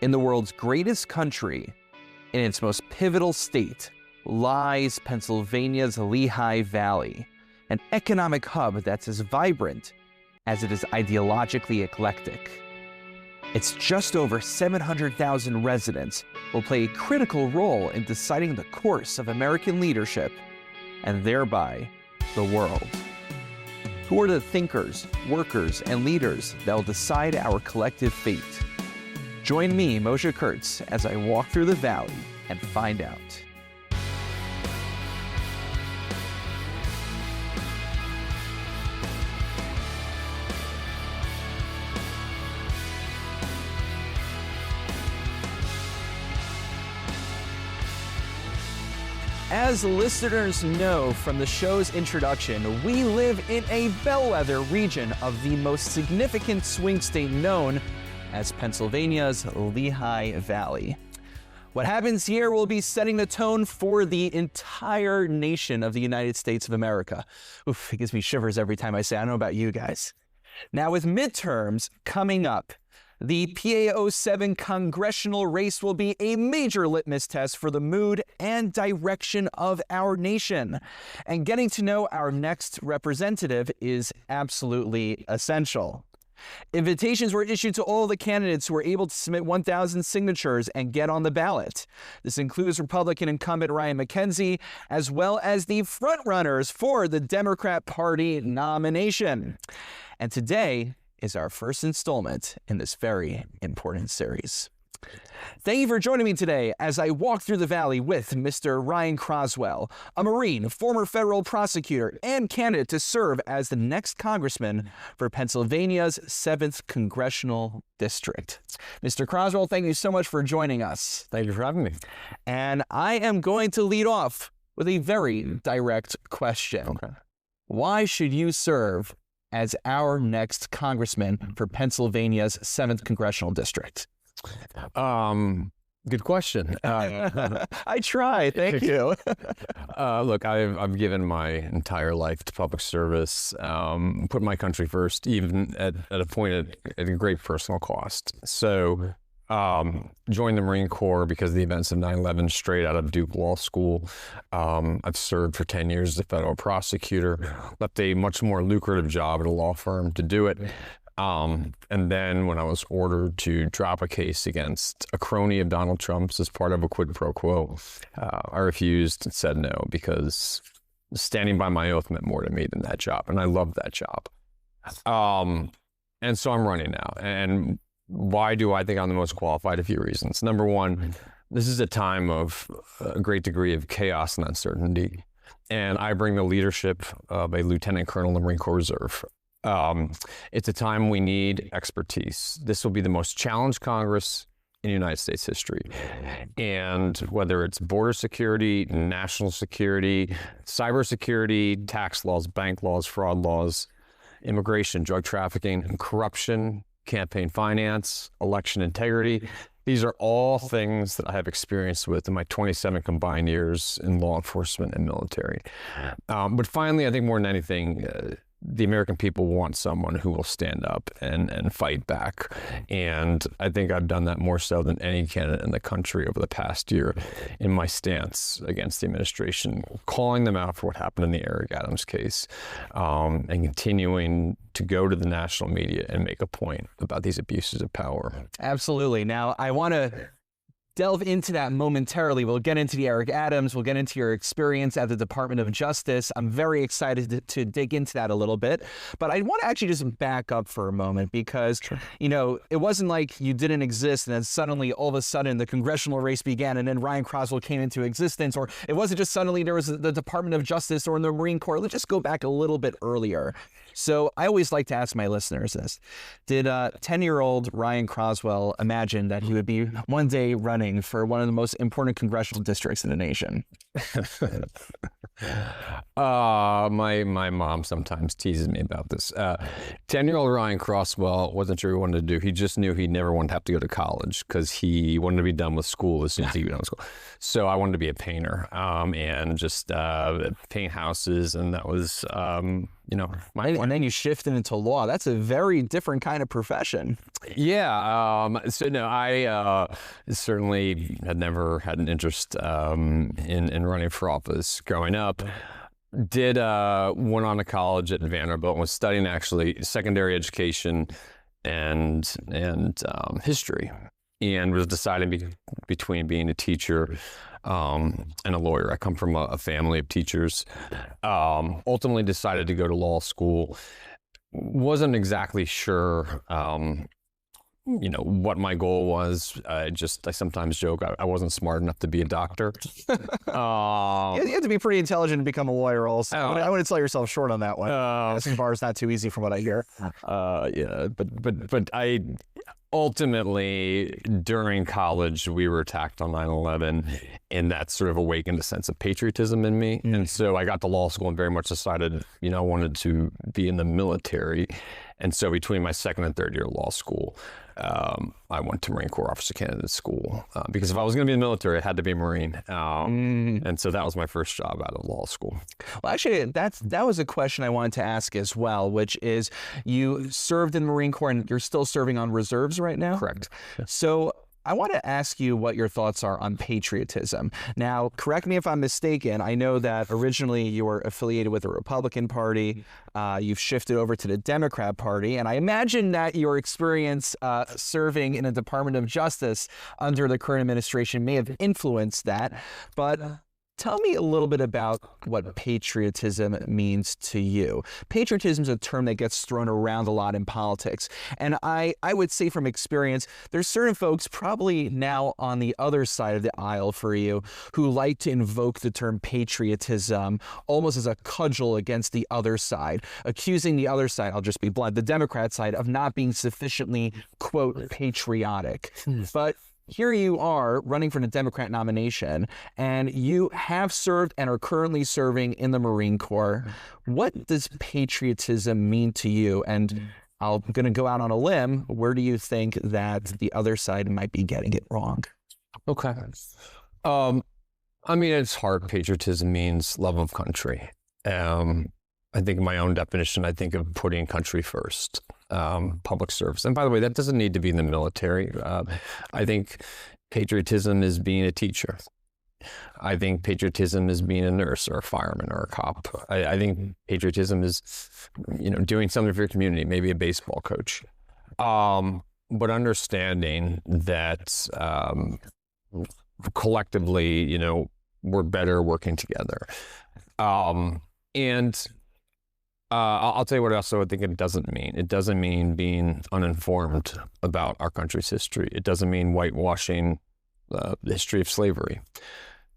In the world's greatest country, in its most pivotal state, lies Pennsylvania's Lehigh Valley, an economic hub that's as vibrant as it is ideologically eclectic. Its just over 700,000 residents will play a critical role in deciding the course of American leadership and thereby the world. Who are the thinkers, workers, and leaders that will decide our collective fate? Join me, Moshe Kurtz, as I walk through the valley and find out. As listeners know from the show's introduction, we live in a bellwether region of the most significant swing state known as Pennsylvania's Lehigh Valley. What happens here will be setting the tone for the entire nation of the United States of America. Oof, it gives me shivers every time I say it. I don't know about you guys. Now, with midterms coming up, the PA-07 congressional race will be a major litmus test for the mood and direction of our nation. And getting to know our next representative is absolutely essential. Invitations were issued to all the candidates who were able to submit 1,000 signatures and get on the ballot. This includes Republican incumbent Ryan Mackenzie, as well as the frontrunners for the Democrat Party nomination. And today is our first installment in this very important series. Thank you for joining me today as I walk through the valley with Mr. Ryan Crosswell, a Marine, former federal prosecutor, and candidate to serve as the next congressman for Pennsylvania's 7th Congressional District. Mr. Crosswell, thank you so much for joining us. Thank you for having me. And I am going to lead off with a very direct question. Okay. Why should you serve as our next congressman for Pennsylvania's 7th Congressional District? Good question. I try. Thank you. Look, I've given my entire life to public service, put my country first, even at a point at a great personal cost. So joined the Marine Corps because of the events of 9/11 straight out of Duke Law School. I've served for 10 years as a federal prosecutor, left a much more lucrative job at a law firm to do it. And then when I was ordered to drop a case against a crony of Donald Trump's as part of a quid pro quo, I refused and said no, because standing by my oath meant more to me than that job. And I loved that job. And so I'm running now. And why do I think I'm the most qualified? A few reasons. Number one, this is a time of a great degree of chaos and uncertainty. And I bring the leadership of a lieutenant colonel in the Marine Corps Reserve. It's a time we need expertise. This will be the most challenged Congress in United States history. And whether it's border security, national security, cybersecurity, tax laws, bank laws, fraud laws, immigration, drug trafficking, and corruption, campaign finance, election integrity, these are all things that I have experience with in my 27 combined years in law enforcement and military. But finally, I think more than anything, the American people want someone who will stand up and fight back. And I think I've done that more so than any candidate in the country over the past year in my stance against the administration, calling them out for what happened in the Eric Adams case, and continuing to go to the national media and make a point about these abuses of power. Absolutely. Now, I want to delve into that momentarily. We'll get into the Eric Adams. We'll get into your experience at the Department of Justice. I'm very excited to dig into that a little bit. But I want to actually just back up for a moment because, you know, it wasn't like you didn't exist and then suddenly, all of a sudden, the congressional race began and then Ryan Crosswell came into existence. Or it wasn't just suddenly there was the Department of Justice or in the Marine Corps. Let's just go back a little bit earlier. So I always like to ask my listeners this. Did 10-year-old Ryan Crosswell imagine that he would be one day running for one of the most important congressional districts in the nation? My mom sometimes teases me about this. 10-year-old Ryan Crosswell wasn't sure what he wanted to do. He just knew he never wanted to have to go to college because he wanted to be done with school as soon as he got done with school. So I wanted to be a painter and just paint houses, and that was And then you shifted into law. That's a very different kind of profession. Yeah. So no, I certainly had never had an interest in running for office growing up. Went on to college at Vanderbilt and was studying actually secondary education and history, and was deciding between being a teacher and a lawyer. I come from a family of teachers. Ultimately decided to go to law school. Wasn't exactly sure, what my goal was. I sometimes joke I wasn't smart enough to be a doctor. You have to be pretty intelligent to become a lawyer also. I wouldn't sell yourself short on that one. Passing bar is not too easy from what I hear. But I ultimately, during college, we were attacked on 9/11, and that sort of awakened a sense of patriotism in me. And so I got to law school and very much decided, I wanted to be in the military. And so between my second and third year of law school, I went to Marine Corps Officer Candidate School because if I was going to be in the military, I had to be a Marine. And so that was my first job out of law school. Well, actually, that was a question I wanted to ask as well, which is you served in the Marine Corps and you're still serving on reserves right now? Correct. So I want to ask you what your thoughts are on patriotism. Now, correct me if I'm mistaken. I know that originally you were affiliated with the Republican Party. You've shifted over to the Democrat Party. And I imagine that your experience serving in the Department of Justice under the current administration may have influenced that. But tell me a little bit about what patriotism means to you. Patriotism is a term that gets thrown around a lot in politics. And I would say from experience, there's certain folks probably now on the other side of the aisle for you who like to invoke the term patriotism almost as a cudgel against the other side, accusing the other side, I'll just be blunt, the Democrat side, of not being sufficiently, quote, patriotic. But here you are running for the Democrat nomination, and you have served and are currently serving in the Marine Corps. What does patriotism mean to you? And I'm going to go out on a limb. Where do you think that the other side might be getting it wrong? Okay. It's hard. Patriotism means love of country. I think my own definition, I think of putting country first. Public service. And by the way, that doesn't need to be in the military. I think patriotism is being a teacher. I think patriotism is being a nurse or a fireman or a cop. I think patriotism is, doing something for your community, maybe a baseball coach. But understanding that collectively, we're better working together. I'll tell you what else I think it doesn't mean. It doesn't mean being uninformed about our country's history. It doesn't mean whitewashing the history of slavery,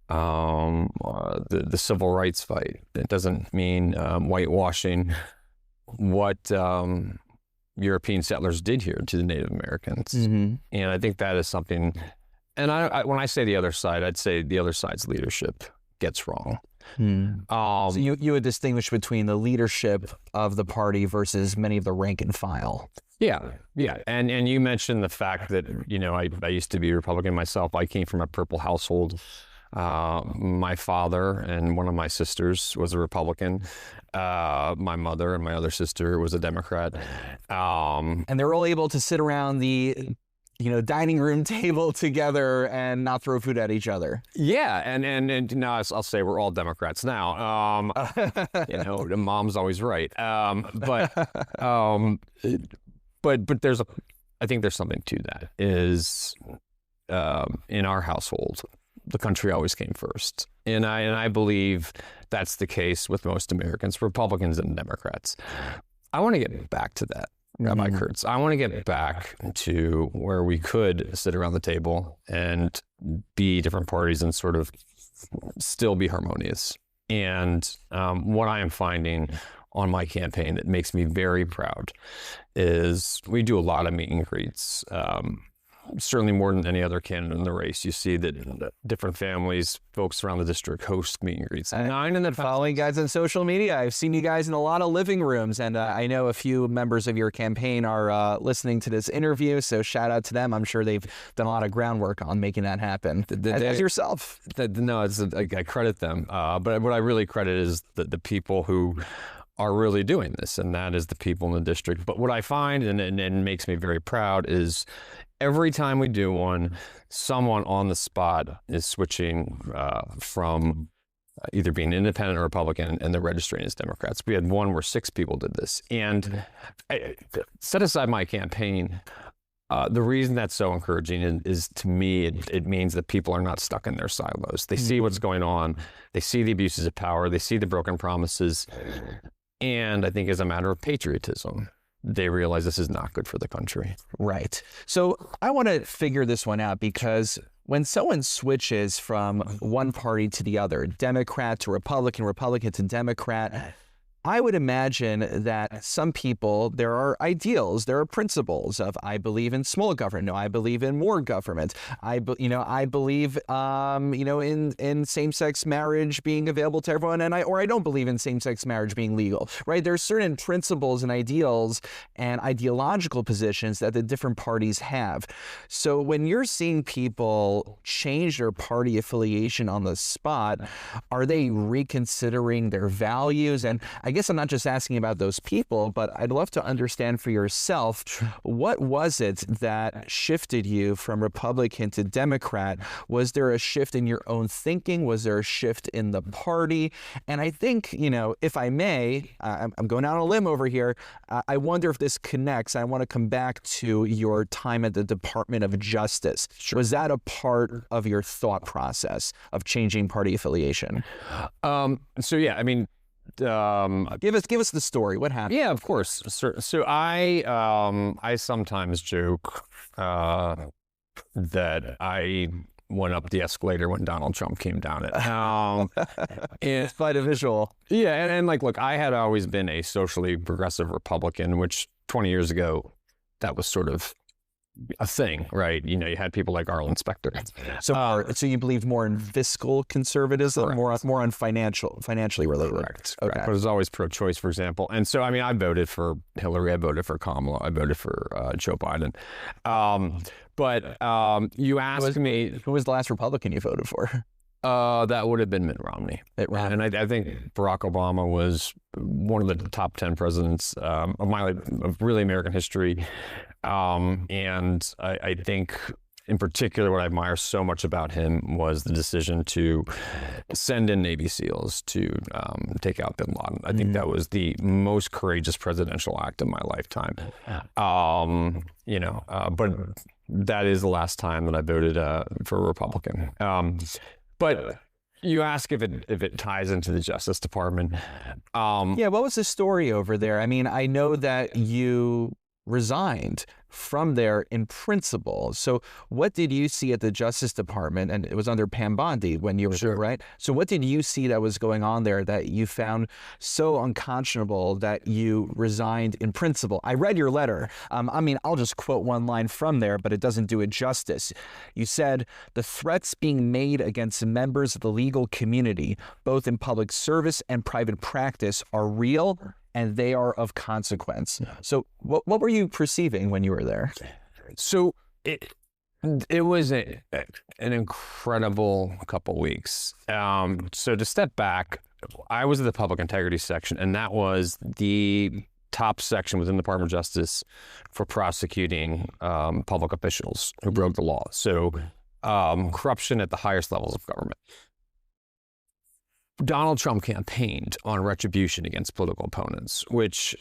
the civil rights fight. It doesn't mean whitewashing what European settlers did here to the Native Americans. And I think that is something, and when I say the other side, I'd say the other side's leadership gets wrong. So you would distinguish between the leadership of the party versus many of the rank and file. Yeah. And you mentioned the fact that, I used to be a Republican myself. I came from a purple household. My father and one of my sisters was a Republican. My mother and my other sister was a Democrat. And they were all able to sit around the dining room table together and not throw food at each other. Yeah, and now I'll say we're all Democrats now. The mom's always right. But I think there's something to that. Is in our household, the country always came first, and I believe that's the case with most Americans, Republicans and Democrats. I want to get back to that. Rabbi Kurtz, I want to get back to where we could sit around the table and be different parties and sort of still be harmonious. And what I am finding on my campaign that makes me very proud is we do a lot of meet and greets. Certainly more than any other candidate in the race. You see that different families, folks around the district host meet and greets. Following guys on social media, I've seen you guys in a lot of living rooms, and I know a few members of your campaign are listening to this interview, so shout out to them. I'm sure they've done a lot of groundwork on making that happen. As yourself. I credit them, but what I really credit is the people who are really doing this, and that is the people in the district. But what I find, and makes me very proud, is every time we do one, someone on the spot is switching from either being independent or Republican, and they're registering as Democrats. We had one where 6 people did this. And set aside my campaign, the reason that's so encouraging is to me, it means that people are not stuck in their silos. They see what's going on. They see the abuses of power. They see the broken promises. And I think as a matter of patriotism, they realize this is not good for the country. Right. So I want to figure this one out, because when someone switches from one party to the other, Democrat to Republican, Republican to Democrat, I would imagine that some people, there are ideals, there are principles of, I believe in small government. No, I believe in more government. I believe, in same-sex marriage being available to everyone, or I don't believe in same-sex marriage being legal, right? There's certain principles and ideals and ideological positions that the different parties have. So when you're seeing people change their party affiliation on the spot, are they reconsidering their values? And I guess I'm not just asking about those people, but I'd love to understand for yourself, what was it that shifted you from Republican to Democrat? Was there a shift in your own thinking? Was there a shift in the party? And I think, if I may, I'm going out on a limb over here. I wonder if this connects. I want to come back to your time at the Department of Justice. Sure. Was that a part of your thought process of changing party affiliation? Give us the story. What happened? Yeah, of course. So I sometimes joke that I went up the escalator when Donald Trump came down it. It's quite a visual. Yeah, and look, I had always been a socially progressive Republican, which 20 years ago, that was sort of a thing, right? You had people like Arlen Specter. So you believed more in fiscal conservatism, correct. more on financially related. Correct. Okay. But it was always pro-choice, for example. And so, I voted for Hillary, I voted for Kamala, I voted for Joe Biden. But you asked me, who was the last Republican you voted for? That would have been Mitt Romney. And I think Barack Obama was one of the top 10 presidents of really American history. And I think, in particular, what I admire so much about him was the decision to send in Navy SEALs to take out bin Laden. I think that was the most courageous presidential act of my lifetime. But that is the last time that I voted for a Republican. But you ask if it ties into the Justice Department. What was the story over there? I know that you resigned from there in principle. So what did you see at the Justice Department? And it was under Pam Bondi when you were there, right? So what did you see that was going on there that you found so unconscionable that you resigned in principle? I read your letter. I'll just quote one line from there, but it doesn't do it justice. You said, "The threats being made against members of the legal community, both in public service and private practice, are real, and they are of consequence." So what were you perceiving when you were there? So it was an incredible couple weeks. So to step back, I was at the public integrity section, and that was the top section within the Department of Justice for prosecuting public officials who broke the law. So corruption at the highest levels of government. Donald Trump campaigned on retribution against political opponents, which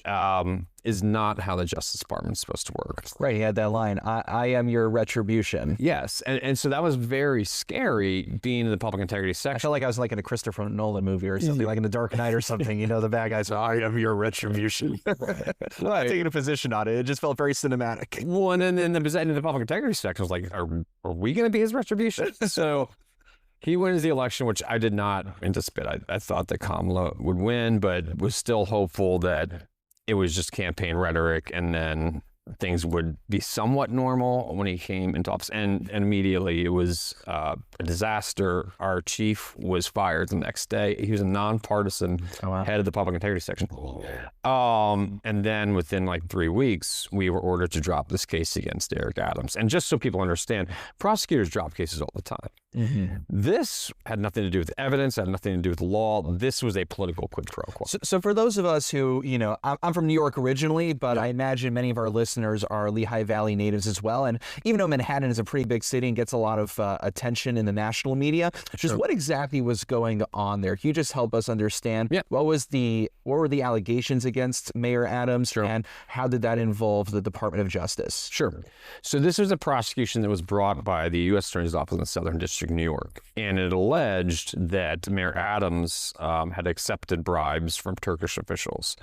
is not how the Justice Department is supposed to work. Right, he had that line, I am your retribution. Yes, and so that was very scary, being in the public integrity section. I felt like I was like in a Christopher Nolan movie or something, like in The Dark Knight or something, the bad guys, I am your retribution. Right. Taking a position on it, it just felt very cinematic. Well, and then the public integrity section was like, are we going to be his retribution? So he wins the election, which I did not anticipate. I thought that Kamala would win, but was still hopeful that it was just campaign rhetoric, and then things would be somewhat normal when he came into office. And immediately it was a disaster. Our chief was fired the next day. He was a nonpartisan head of the public integrity section. And then within 3 weeks, we were ordered to drop this case against Eric Adams. And just so people understand, prosecutors drop cases all the time. This had nothing to do with evidence, had nothing to do with law. This was a political quid pro quo. So for those of us who, I'm from New York originally, but I imagine many of our listeners are Lehigh Valley natives as well. And even though Manhattan is a pretty big city and gets a lot of attention in the national media, just what exactly was going on there? Can you just help us understand what were the allegations against Mayor Adams and how did that involve the Department of Justice? Sure. So this was a prosecution that was brought by the U.S. Attorney's Office in the Southern District of New York, and it alleged that Mayor Adams had accepted bribes from Turkish officials.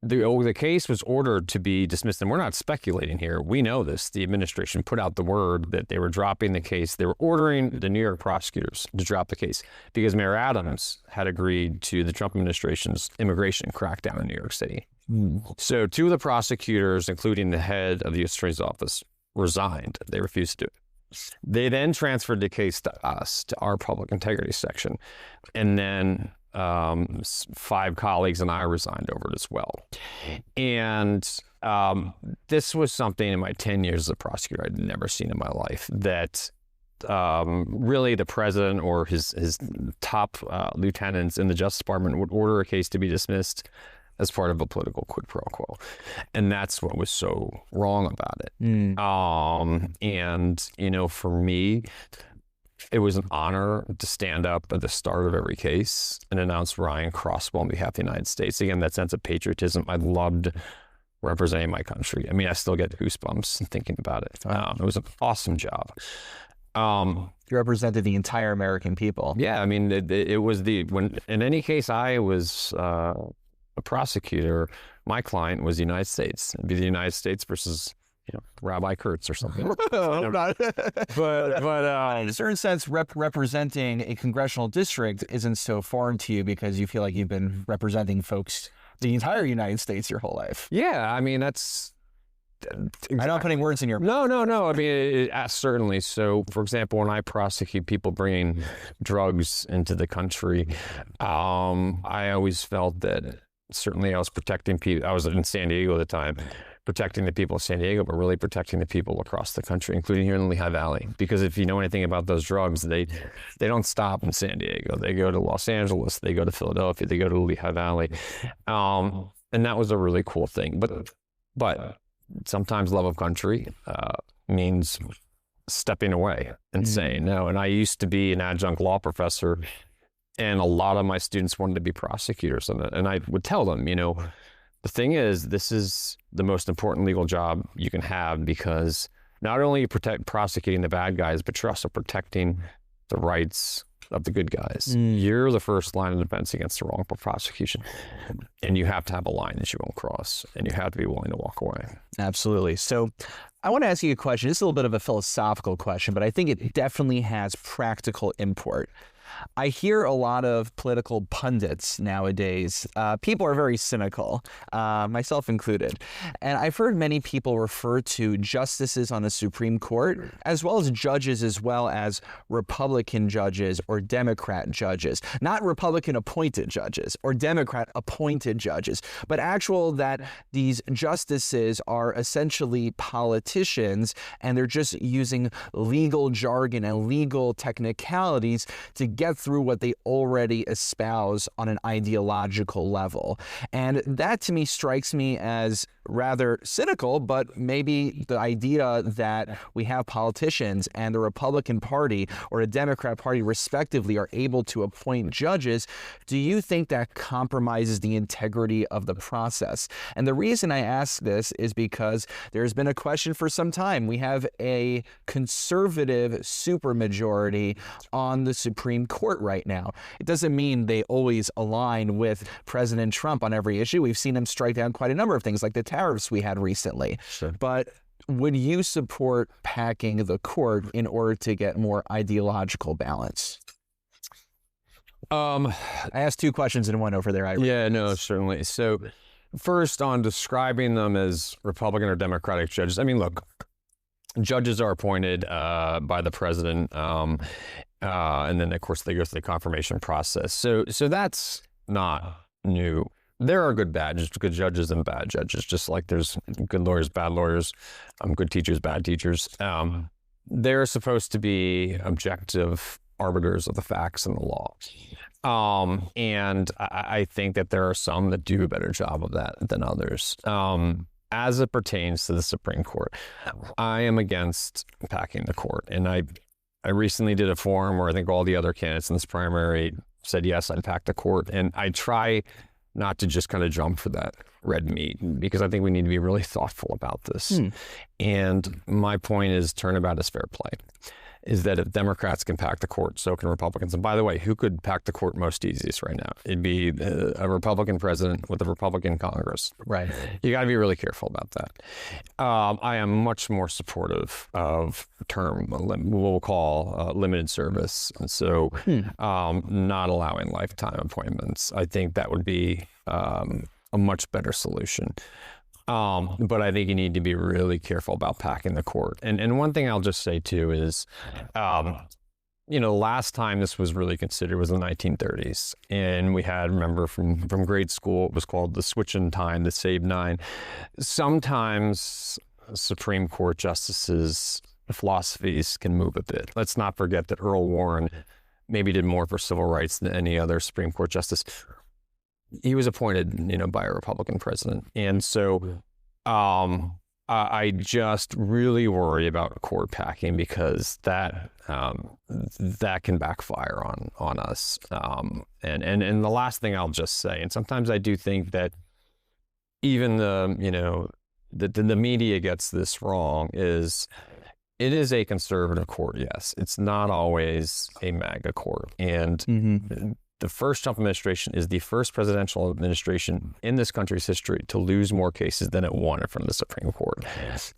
The case was ordered to be dismissed, and we're not speculating here. We know this. The administration put out the word that they were dropping the case. They were ordering the New York prosecutors to drop the case because Mayor Adams had agreed to the Trump administration's immigration crackdown in New York City. So two of the prosecutors, including the head of the U.S. Attorney's Office, resigned. They refused to do it. They then transferred the case to us, to our public integrity section, and then 5 colleagues and I resigned over it as well. And this was something in my 10 years as a prosecutor I'd never seen in my life, that really the president or his top lieutenants in the Justice Department would order a case to be dismissed as part of a political quid pro quo. And that's what was so wrong about it. And, for me, it was an honor to stand up at the start of every case and announce Ryan Crosswell on behalf of the United States. Again, that sense of patriotism. I loved representing my country. I mean, I still get goosebumps thinking about it. It was an awesome job. You represented the entire American people. Yeah, I mean, it was when in any case I was a prosecutor, my client was the United States. It'd be the United States versus Rabbi Kurtz or something. but in a certain sense, representing a congressional district isn't so foreign to you because you feel like you've been representing folks, the entire United States, your whole life. Yeah, I mean, that's... Exactly. I'm not putting words in your mouth. No. I mean, certainly. So, for example, when I prosecute people bringing drugs into the country, I always felt that certainly I was protecting people. I was in San Diego at the time, protecting the people of San Diego, but really protecting the people across the country, including here in the Lehigh Valley. Because if you know anything about those drugs, they don't stop in San Diego. They go to Los Angeles, they go to Philadelphia, they go to the Lehigh Valley. And that was a really cool thing. But sometimes love of country means stepping away and saying no. And I used to be an adjunct law professor, and a lot of my students wanted to be prosecutors. And I would tell them, the thing is, this is the most important legal job you can have, because not only you protect prosecuting the bad guys, but you're also protecting the rights of the good guys. You're the first line of defense against a wrongful prosecution. And you have to have a line that you won't cross, and you have to be willing to walk away. Absolutely. So I want to ask you a question. It's a little bit of a philosophical question, but I think it definitely has practical import. I hear a lot of political pundits nowadays. People are very cynical, myself included. And I've heard many people refer to justices on the Supreme Court, as well as judges, as well as Republican judges or Democrat judges. Not Republican appointed judges or Democrat appointed judges, but actual that these justices are essentially politicians, and they're just using legal jargon and legal technicalities to get through what they already espouse on an ideological level. And that to me strikes me as rather cynical, but maybe the idea that we have politicians and the Republican Party or the Democrat Party respectively are able to appoint judges, do you think that compromises the integrity of the process? And the reason I ask this is because there's been a question for some time. We have a conservative supermajority on the Supreme Court right now. It doesn't mean they always align with President Trump on every issue. We've seen him strike down quite a number of things, like the tariffs we had recently. Sure. But would you support packing the court in order to get more ideological balance? I asked 2 questions in one over there. Yeah, no, certainly. So first, on describing them as Republican or Democratic judges, I mean, look, judges are appointed by the president, and then, of course, they go through the confirmation process. So that's not new. There are good judges and bad judges, just like there's good lawyers, bad lawyers, good teachers, bad teachers. they're supposed to be objective arbiters of the facts and the law. And I think that there are some that do a better job of that than others. As it pertains to the Supreme Court, I am against packing the court. And I recently did a forum where I think all the other candidates in this primary said, yes, I'd pack the court. And I try not to just kind of jump for that red meat, because I think we need to be really thoughtful about this. And my point is, turnabout is fair play. Is that if Democrats can pack the court, so can Republicans. And by the way, who could pack the court most easiest right now? It'd be a Republican president with a Republican Congress. Right. You got to be really careful about that. I am much more supportive of what we'll call limited service. And so not allowing lifetime appointments. I think that would be a much better solution. But I think you need to be really careful about packing the court. And one thing I'll just say too is, last time this was really considered was the 1930s. And we had, remember from grade school, it was called the switch in time, the save 9. Sometimes Supreme Court justices' philosophies can move a bit. Let's not forget that Earl Warren maybe did more for civil rights than any other Supreme Court justice. He was appointed, by a Republican president. And so I just really worry about court packing, because that can backfire on us. And the last thing I'll just say, and sometimes I do think that even the media gets this wrong, is it is a conservative court, yes. It's not always a MAGA court. And the first Trump administration is the first presidential administration in this country's history to lose more cases than it won from the Supreme Court.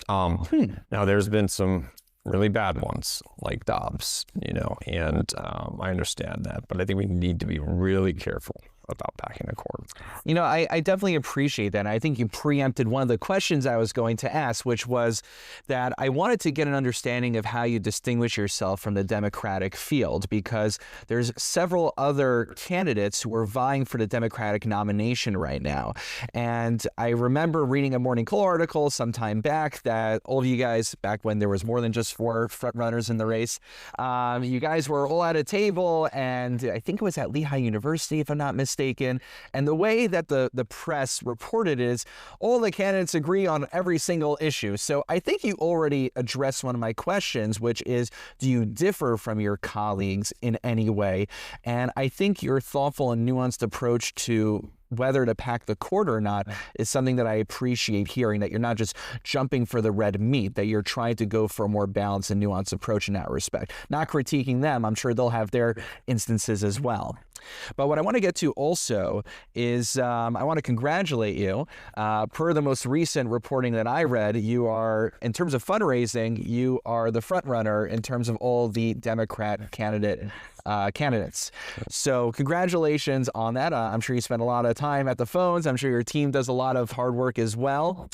Now, there's been some really bad ones, like Dobbs, and I understand that. But I think we need to be really careful about packing a court. I definitely appreciate that. And I think you preempted one of the questions I was going to ask, which was that I wanted to get an understanding of how you distinguish yourself from the Democratic field, because there's several other candidates who are vying for the Democratic nomination right now. And I remember reading a Morning Call article some time back that all of you guys, back when there was more than just 4 front runners in the race, you guys were all at a table, and I think it was at Lehigh University, if I'm not mistaken. And the way that the press reported is all the candidates agree on every single issue. So I think you already addressed one of my questions, which is, do you differ from your colleagues in any way? And I think your thoughtful and nuanced approach to whether to pack the court or not is something that I appreciate hearing, that you're not just jumping for the red meat, that you're trying to go for a more balanced and nuanced approach in that respect. Not critiquing them. I'm sure they'll have their instances as well. But what I want to get to also is I want to congratulate you. Per the most recent reporting that I read, you are, in terms of fundraising, you are the front runner in terms of all the Democrat candidates. So congratulations on that. I'm sure you spend a lot of time at the phones. I'm sure your team does a lot of hard work as well.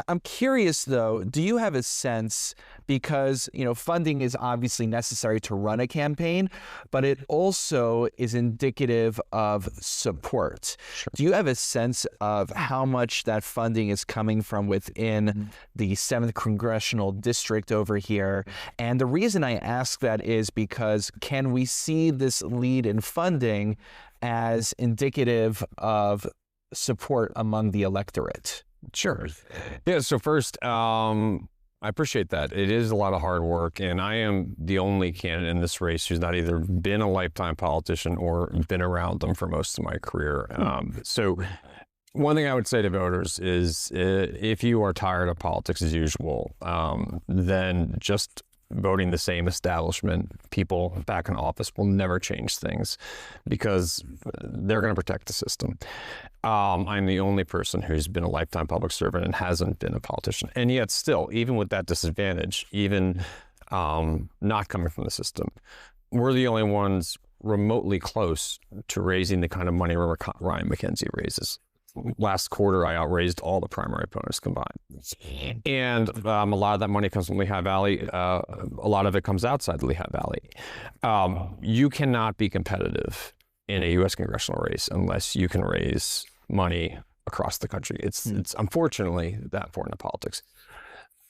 I'm curious, though, do you have a sense, because funding is obviously necessary to run a campaign, but it also is indicative of support. Sure. Do you have a sense of how much that funding is coming from within the 7th congressional district over here? And the reason I ask that is because can we see this lead in funding as indicative of support among the electorate? Sure. Yeah, so first, I appreciate that. It is a lot of hard work, and I am the only candidate in this race who's not either been a lifetime politician or been around them for most of my career. So one thing I would say to voters is if you are tired of politics as usual, then just voting the same establishment people back in office will never change things, because they're going to protect the system. I'm the only person who's been a lifetime public servant and hasn't been a politician. And yet still, even with that disadvantage, even not coming from the system, we're the only ones remotely close to raising the kind of money Ryan Mackenzie raises. Last quarter, I outraised all the primary opponents combined. And a lot of that money comes from Lehigh Valley. A lot of it comes outside the Lehigh Valley. You cannot be competitive in a U.S. congressional race unless you can raise money across the country. It's unfortunately that important to politics.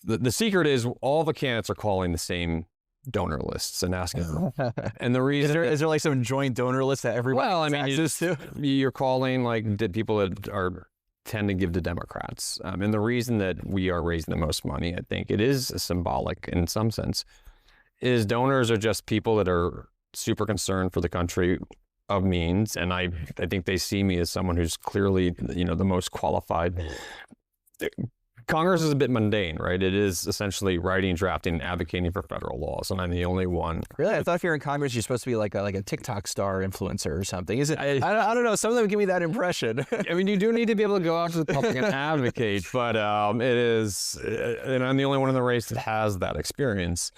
the secret is all the candidates are calling the same donor lists and asking them. And the reason is there like some joint donor list that everybody access to? You're calling like the people that tend to give to Democrats. And the reason that we are raising the most money, I think it is symbolic in some sense, is donors are just people that are super concerned for the country of means. And I think they see me as someone who's clearly, the most qualified. Congress is a bit mundane, right? It is essentially writing, drafting, and advocating for federal laws, and I'm the only one. Really? I thought if you're in Congress, you're supposed to be like a TikTok star influencer or something. Is it? I don't know. Some of them give me that impression. I mean, you do need to be able to go out to the public and advocate, but it is, and I'm the only one in the race that has that experience.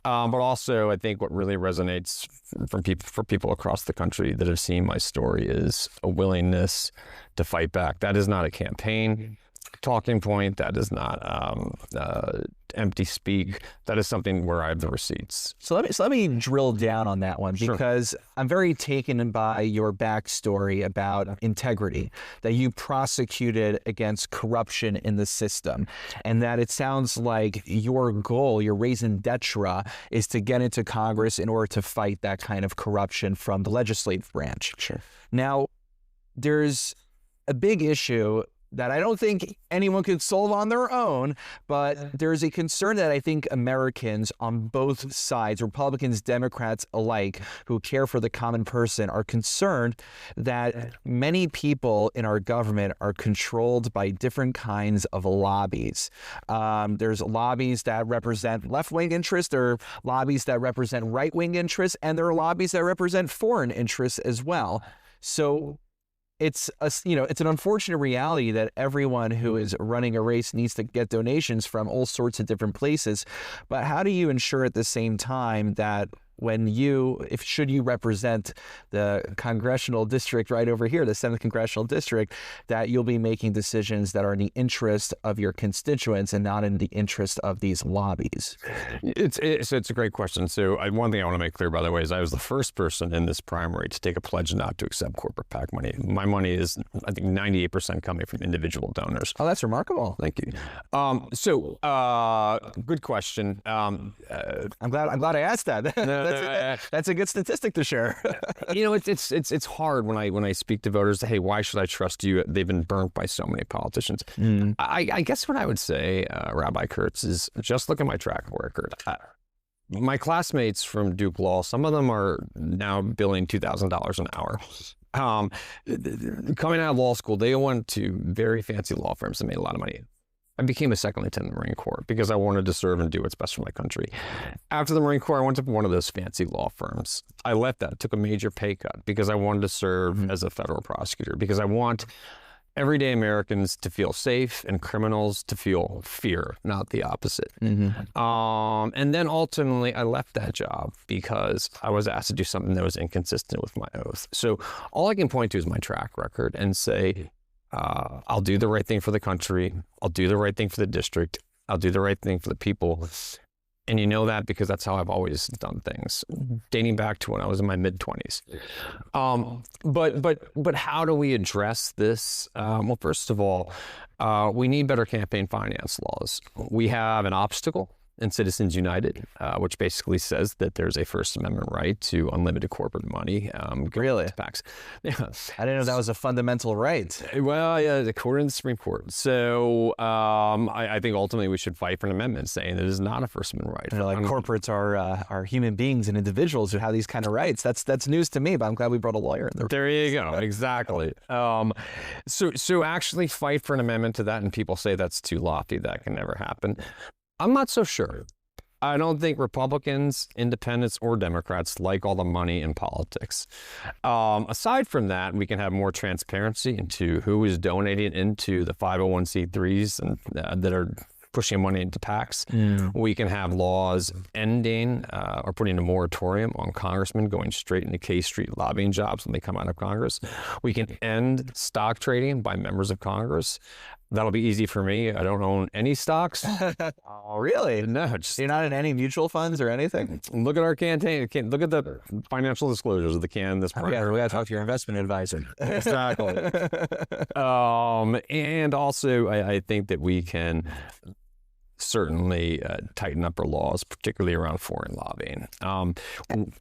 But also, I think what really resonates for people across the country that have seen my story is a willingness to fight back. That is not a campaign talking point. That is not empty speak. That is something where I have the receipts. So let me drill down on that one, because sure. I'm very taken by your backstory about integrity, that you prosecuted against corruption in the system, and that it sounds like your goal, your raison d'etre, is to get into Congress in order to fight that kind of corruption from the legislative branch. Sure. Now, there's a big issue that I don't think anyone could solve on their own, but there's a concern that I think Americans on both sides, Republicans, Democrats alike, who care for the common person, are concerned that many people in our government are controlled by different kinds of lobbies. There's lobbies that represent left-wing interests, there are lobbies that represent right-wing interests, and there are lobbies that represent foreign interests as well. So it's an unfortunate reality that everyone who is running a race needs to get donations from all sorts of different places. But how do you ensure at the same time that when should you represent the congressional district right over here, the 7th congressional district, that you'll be making decisions that are in the interest of your constituents and not in the interest of these lobbies? It's a great question. So one thing I want to make clear, by the way, is I was the first person in this primary to take a pledge not to accept corporate PAC money. My money is, I think, 98% coming from individual donors. Oh, that's remarkable. Thank you. Good question. I'm glad I asked that. That's a good statistic to share. It's hard when I speak to voters. Hey, why should I trust you? They've been burnt by so many politicians. I guess what I would say, Rabbi Kurtz, is just look at my track record. My classmates from Duke Law, some of them are now billing $2,000 an hour. Coming out of law school, they went to very fancy law firms and made a lot of money. I became a second lieutenant in the Marine Corps because I wanted to serve and do what's best for my country. After the Marine Corps, I went to one of those fancy law firms. I left that, took a major pay cut because I wanted to serve as a federal prosecutor, because I want everyday Americans to feel safe and criminals to feel fear, not the opposite. And then ultimately, I left that job because I was asked to do something that was inconsistent with my oath. So all I can point to is my track record and say, I'll do the right thing for the country. I'll do the right thing for the district. I'll do the right thing for the people. And you know that because that's how I've always done things, dating back to when I was in my mid-20s. But how do we address this? Well, first of all, we need better campaign finance laws. We have an obstacle in Citizens United, which basically says that there's a First Amendment right to unlimited corporate money. Really? PACs. Yeah. I didn't know that was a fundamental right. Well, yeah, according to the Supreme Court. So I think ultimately we should fight for an amendment saying that it is not a First Amendment right. Like corporates are human beings and individuals who have these kind of rights. That's news to me, but I'm glad we brought a lawyer in there. There you go. Exactly. So actually fight for an amendment to that, and people say that's too lofty. That can never happen. I'm not so sure. I don't think Republicans, independents, or Democrats like all the money in politics. Aside from that, we can have more transparency into who is donating into the 501c3s and that are pushing money into PACs. We can have laws ending or putting a moratorium on congressmen going straight into K Street lobbying jobs when they come out of Congress. We can end stock trading by members of Congress. That'll be easy for me. I don't own any stocks. Oh, really? No. You're not in any mutual funds or anything? Look at our campaign. Look at the financial disclosures of the this we got to talk to your investment advisor. Exactly. And also, I think that we can certainly tighten up our laws, particularly around foreign lobbying.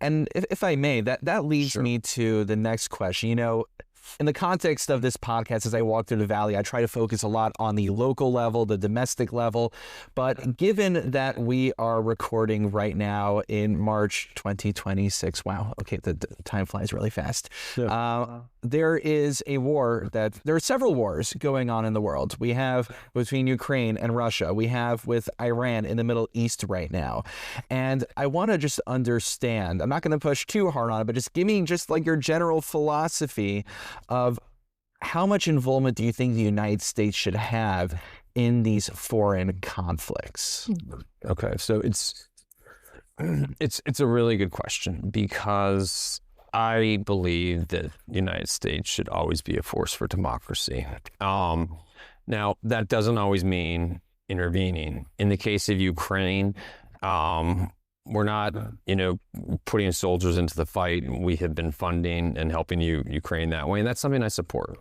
And if I may, that leads me to the next question. In the context of this podcast, as I walk through the Valley, I try to focus a lot on the local level, the domestic level. But given that we are recording right now in March 2026, wow, okay, the time flies really fast. Yeah. There is a war there are several wars going on in the world. We have between Ukraine and Russia. We have with Iran in the Middle East right now. And I want to just understand, I'm not going to push too hard on it, but just give me just like your general philosophy of how much involvement do you think the United States should have in these foreign conflicts? Okay, so it's a really good question, because I believe that the United States should always be a force for democracy. Now, that doesn't always mean intervening. In the case of Ukraine, we're not, putting soldiers into the fight. We have been funding and helping Ukraine that way, and that's something I support.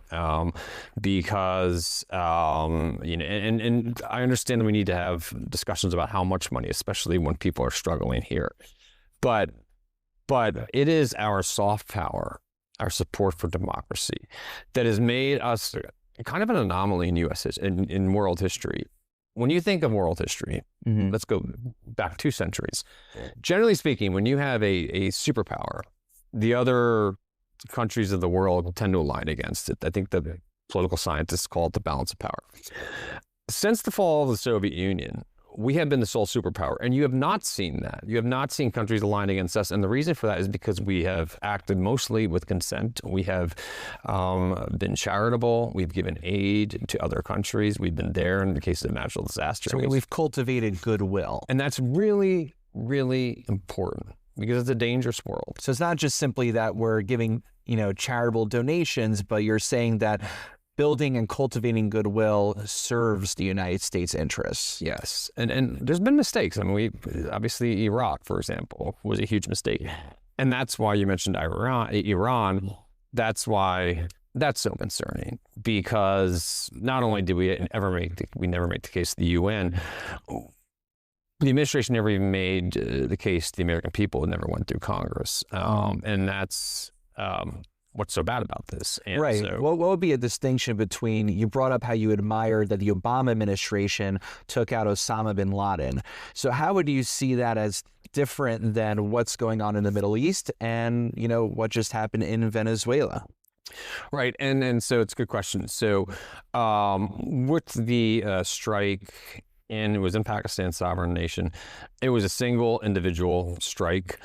Because and I understand that we need to have discussions about how much money, especially when people are struggling here. But it is our soft power, our support for democracy, that has made us kind of an anomaly in in world history. When you think of world history, let's go back 2 centuries. Generally speaking, when you have a superpower, the other countries of the world tend to align against it. I think the political scientists call it the balance of power. Since the fall of the Soviet Union, we have been the sole superpower, and you have not seen that. You have not seen countries align against us, and the reason for that is because we have acted mostly with consent. We have been charitable. We've given aid to other countries. We've been there in the case of natural disaster. So we've cultivated goodwill. And that's really, really important, because it's a dangerous world. So it's not just simply that we're giving, charitable donations, but you're saying that building and cultivating goodwill serves the United States' interests. Yes, and there's been mistakes. I mean, obviously Iraq, for example, was a huge mistake, and that's why you mentioned Iran. That's why that's so concerning, because not only did we never make the case to the UN, the administration never even made the case to the American people. It never went through Congress, and that's what's so bad about this. And right. So, what would be a distinction between, you brought up how you admired that the Obama administration took out Osama bin Laden. So how would you see that as different than what's going on in the Middle East and, what just happened in Venezuela? Right. And so it's a good question. So with the strike, and it was in Pakistan, sovereign nation, it was a single individual strike.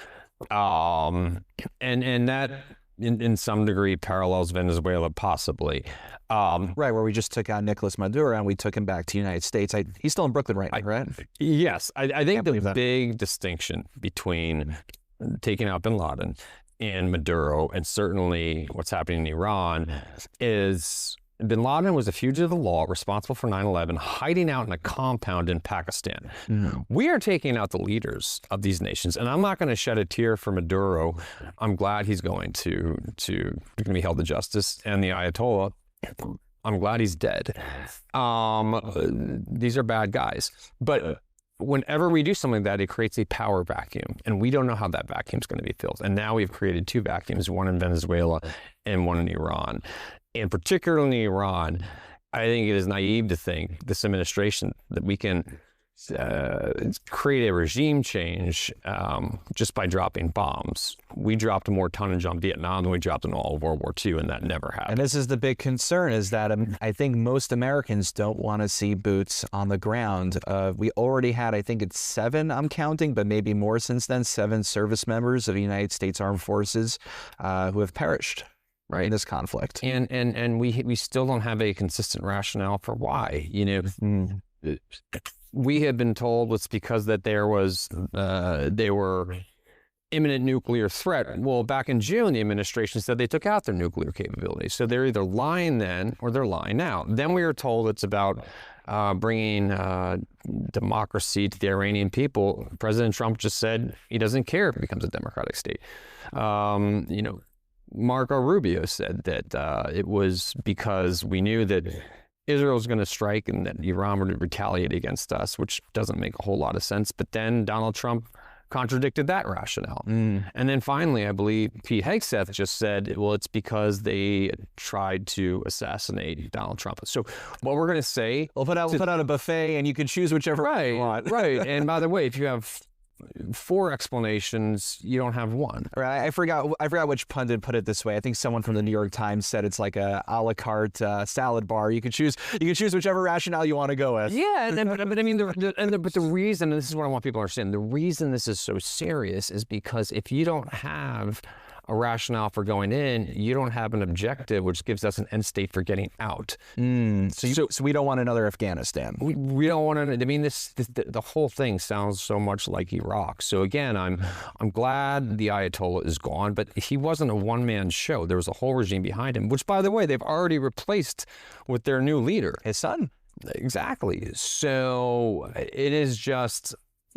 And that, in some degree, parallels Venezuela, possibly. Right, where we just took out Nicolas Maduro and we took him back to the United States. He's still in Brooklyn right now, right? Yes. I think the big distinction between taking out bin Laden and Maduro, and certainly what's happening in Iran, is bin Laden was a fugitive of the law, responsible for 9/11, hiding out in a compound in Pakistan. We are taking out the leaders of these nations, and I'm not going to shed a tear for Maduro. I'm glad he's going to be held to justice, and the Ayatollah, I'm glad he's dead. These are bad guys, but whenever we do something like that, it creates a power vacuum, and we don't know how that vacuum is going to be filled. And now we've created 2 vacuums, one in Venezuela and one in Iran. And particularly in Iran, I think it is naive to think, this administration, that we can create a regime change just by dropping bombs. We dropped more tonnage on Vietnam than we dropped in all of World War II, and that never happened. And this is the big concern, is that I think most Americans don't want to see boots on the ground. We already had, I think it's 7, I'm counting, but maybe more since then, 7 service members of the United States Armed Forces who have perished. Right, in this conflict, and we still don't have a consistent rationale for why. We have been told it's because that they were imminent nuclear threat. Well, back in June, the administration said they took out their nuclear capabilities. So they're either lying then or they're lying now. Then we were told it's about bringing democracy to the Iranian people. President Trump just said he doesn't care if it becomes a democratic state. Marco Rubio said that it was because we knew that Israel's going to strike and that Iran would retaliate against us, which doesn't make a whole lot of sense. But then Donald Trump contradicted that rationale. And then finally, I believe PA-07 just said, well, it's because they tried to assassinate Donald Trump. So what we're going to say... We'll put out a buffet and you can choose whichever one you want. Right. And by the way, if you have 4 explanations, you don't have one. Right. I forgot which pundit put it this way. I think someone from the New York Times said it's like a la carte salad bar. You can choose whichever rationale you want to go with. Yeah, but I mean, but the reason, and this is what I want people to understand, the reason this is so serious is because if you don't have a rationale for going in, you don't have an objective, which gives us an end state for getting out. So we don't want another Afghanistan. We don't want to. I mean, the whole thing sounds so much like Iraq. So again, I'm glad the Ayatollah is gone, but he wasn't a one-man show. There was a whole regime behind him, which, by the way, they've already replaced with their new leader, his son. Exactly. So it is just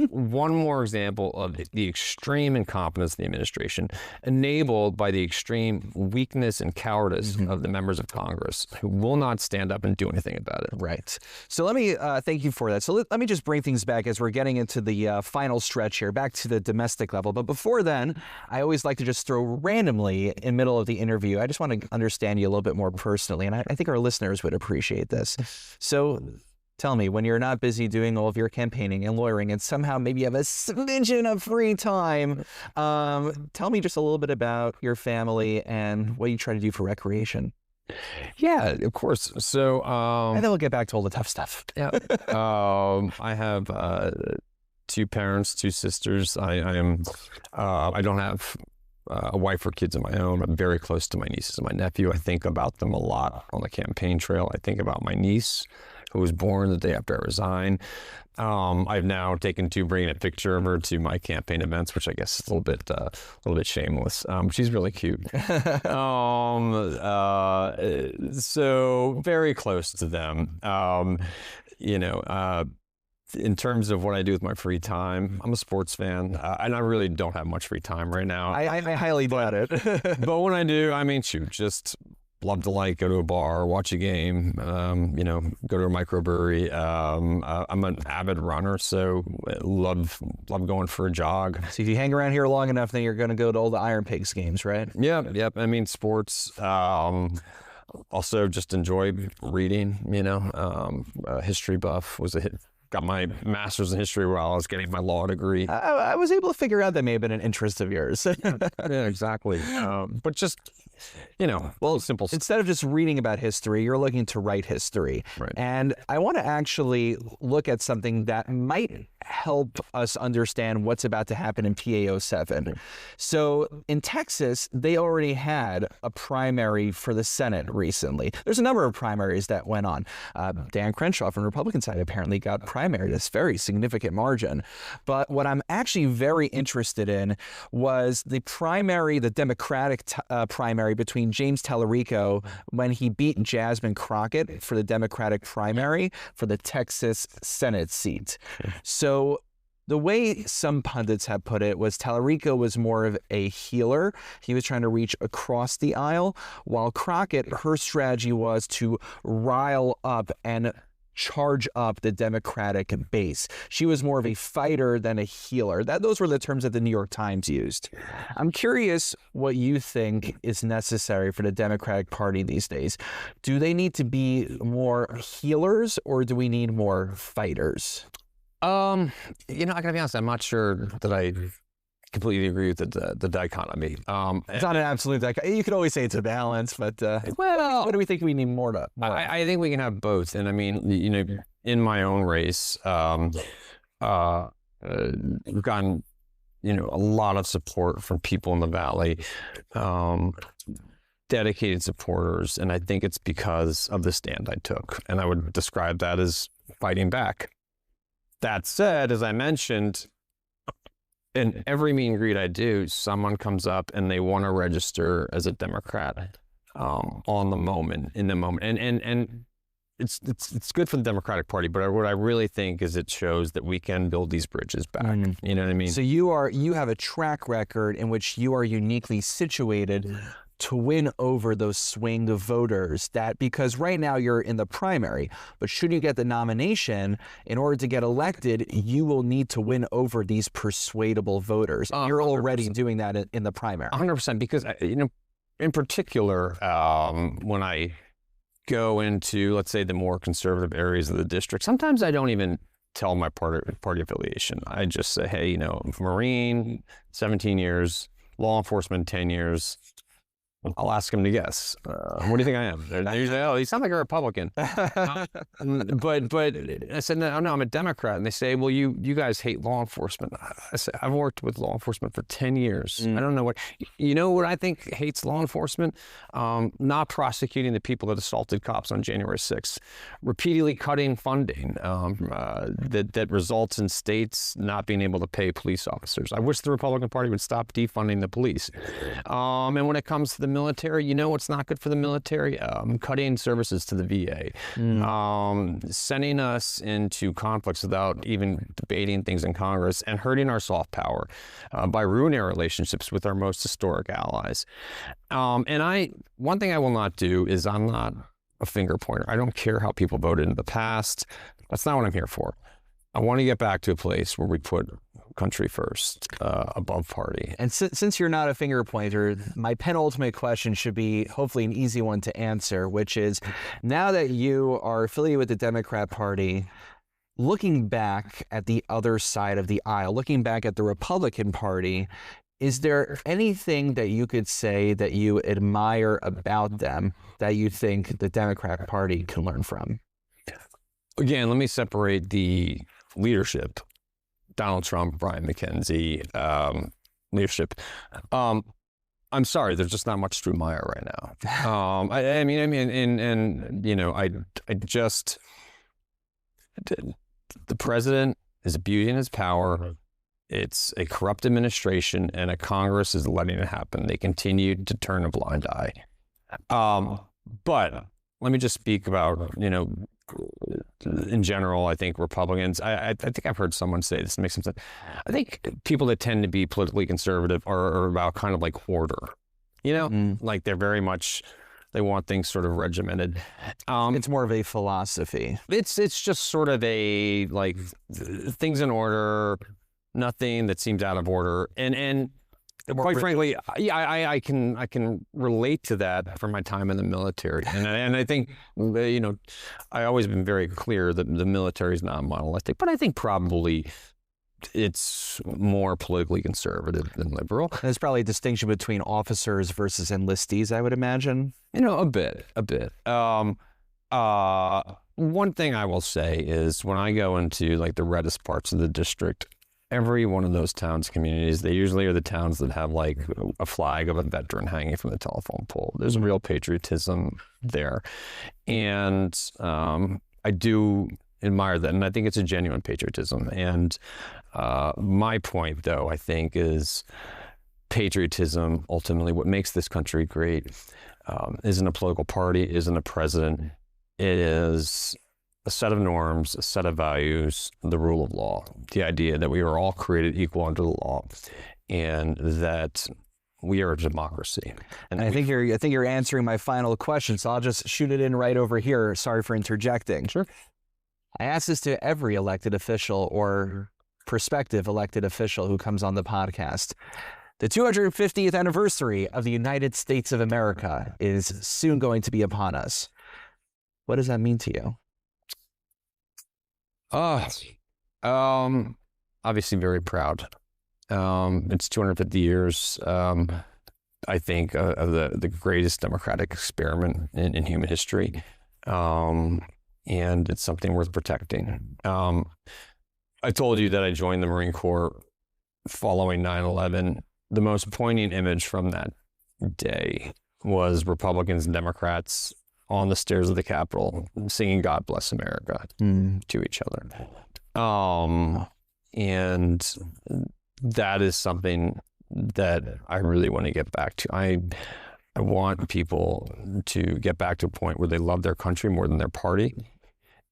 one more example of the extreme incompetence of the administration, enabled by the extreme weakness and cowardice of the members of Congress who will not stand up and do anything about it. Right. So let me thank you for that. So let me just bring things back as we're getting into the final stretch here, back to the domestic level. But before then, I always like to just throw randomly in the middle of the interview. I just want to understand you a little bit more personally, and I think our listeners would appreciate this. So tell me, when you're not busy doing all of your campaigning and lawyering and somehow maybe you have a smidgen of free time, tell me just a little bit about your family and what you try to do for recreation. Yeah, of course. So, and then we'll get back to all the tough stuff. Yeah. I have 2 parents, 2 sisters. I don't have a wife or kids of my own. I'm very close to my nieces and my nephew. I think about them a lot on the campaign trail. I think about my niece, who was born the day after I resigned. I've now taken to bringing a picture of her to my campaign events, which I guess is a little bit shameless. She's really cute. So very close to them. In terms of what I do with my free time, I'm a sports fan, and I really don't have much free time right now. I highly doubt it. But when I do, I mean, shoot, just love to go to a bar, watch a game, go to a microbrewery. I'm an avid runner, so love going for a jog. So if you hang around here long enough, then you're going to go to all the Iron Pigs games, right? Yep. I mean, sports. Also, just enjoy reading. History buff. Got my master's in history while I was getting my law degree. I was able to figure out that may have been an interest of yours. Yeah, exactly. But just, simple. Instead of just reading about history, you're looking to write history. Right. And I want to actually look at something that might help us understand what's about to happen in PA-07. So in Texas, they already had a primary for the Senate recently. There's a number of primaries that went on. Dan Crenshaw from the Republican side apparently got primary, this very significant margin. But what I'm actually very interested in was the primary, the Democratic primary between James Tallarico when he beat Jasmine Crockett for the Democratic primary for the Texas Senate seat. So the way some pundits have put it was Tallarico was more of a healer. He was trying to reach across the aisle, while Crockett, her strategy was to rile up and charge up the Democratic base. She was more of a fighter than a healer. Those were the terms that the New York Times used. I'm curious what you think is necessary for the Democratic Party these days. Do they need to be more healers or do we need more fighters? I gotta be honest, I'm not sure that I completely agree with the dichotomy. It's not an absolute dichotomy. You could always say it's a balance, but what do we think we need more of? I think we can have both. And I mean, in my own race, we've gotten, a lot of support from people in the Valley, dedicated supporters. And I think it's because of the stand I took. And I would describe that as fighting back. That said, as I mentioned, in every meet and greet I do, someone comes up and they want to register as a Democrat in the moment. And it's good for the Democratic Party, but what I really think is it shows that we can build these bridges back. You know what I mean? So you have a track record in which you are uniquely situated to win over those swing voters? That because right now you're in the primary, but should you get the nomination, in order to get elected, you will need to win over these persuadable voters. You're already doing that in the primary. 100%, because, in particular, when I go into, let's say, the more conservative areas of the district, sometimes I don't even tell my party affiliation. I just say, hey, Marine, 17 years, law enforcement, 10 years. I'll ask them to guess. What do you think I am? They're usually, oh, you sound like a Republican. But I said, no, I'm a Democrat. And they say, well, you guys hate law enforcement. I said, I've worked with law enforcement for 10 years. I don't know what I think hates law enforcement? Not prosecuting the people that assaulted cops on January 6th, repeatedly cutting funding that results in states not being able to pay police officers. I wish the Republican Party would stop defunding the police. And when it comes to the military, what's not good for the military? Cutting services to the VA, sending us into conflicts without even debating things in Congress, and hurting our soft power by ruining our relationships with our most historic allies. And one thing I will not do is I'm not a finger pointer. I don't care how people voted in the past. That's not what I'm here for. I want to get back to a place where we put country first, above party. And since you're not a finger pointer, my penultimate question should be hopefully an easy one to answer, which is, now that you are affiliated with the Democrat Party, looking back at the other side of the aisle, looking back at the Republican Party, is there anything that you could say that you admire about them that you think the Democrat Party can learn from? Again, let me separate the leadership. Donald Trump, Ryan Mackenzie, leadership. I'm sorry, there's just not much to admire right now. The president is abusing his power. It's a corrupt administration, and a Congress is letting it happen. They continue to turn a blind eye. But let me just speak about, in general, I think Republicans, I think I've heard someone say this, makes some sense. I think people that tend to be politically conservative are about kind of like order, like they're very much, they want things sort of regimented. It's more of a philosophy. It's just sort of a, like, things in order, nothing that seems out of order. And quite frankly, I can relate to that from my time in the military, and I think I always been very clear that the military is not monolithic, but I think probably it's more politically conservative than liberal. There's probably a distinction between officers versus enlistees, I would imagine. A bit. One thing I will say is when I go into like the reddest parts of the district, every one of those towns, communities, they usually are the towns that have like a flag of a veteran hanging from the telephone pole. There's a real patriotism there. And I do admire that. And I think it's a genuine patriotism. And my point, though, I think, is patriotism, ultimately, what makes this country great, isn't a political party, isn't a president. It is a set of norms, a set of values, the rule of law, the idea that we are all created equal under the law, and that we are a democracy. And I think you're answering my final question, so I'll just shoot it in right over here. Sorry for interjecting. Sure. I ask this to every elected official or prospective elected official who comes on the podcast. The 250th anniversary of the United States of America is soon going to be upon us. What does that mean to you? Obviously very proud. It's 250 years, I think, of the greatest democratic experiment in human history. And it's something worth protecting. I told you that I joined the Marine Corps following 9/11. The most poignant image from that day was Republicans and Democrats on the stairs of the Capitol singing "God Bless America" to each other. And that is something that I really want to get back to. I want people to get back to a point where they love their country more than their party,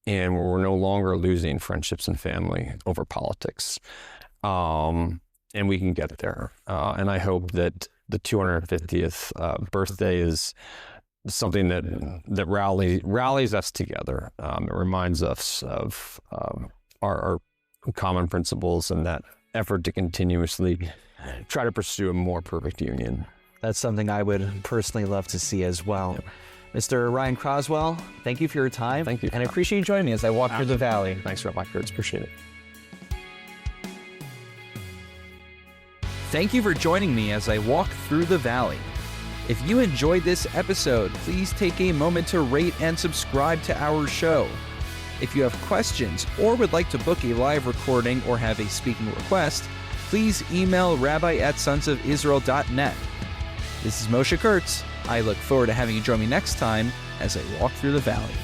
and where we're no longer losing friendships and family over politics. And and we can get there. And I hope that the 250th birthday is something that rallies us together. It reminds us of our common principles and that effort to continuously try to pursue a more perfect union. That's something I would personally love to see as well. Yep. Mr. Ryan Crosswell, thank you for your time. Thank you. And I appreciate you joining me as I walk through the valley. Thanks, Rabbi Kurtz. Appreciate it. Thank you for joining me as I walk through the valley. If you enjoyed this episode, please take a moment to rate and subscribe to our show. If you have questions or would like to book a live recording or have a speaking request, please email rabbi@sonsofisrael.net. This is Moshe Kurtz. I look forward to having you join me next time as I walk through the valley.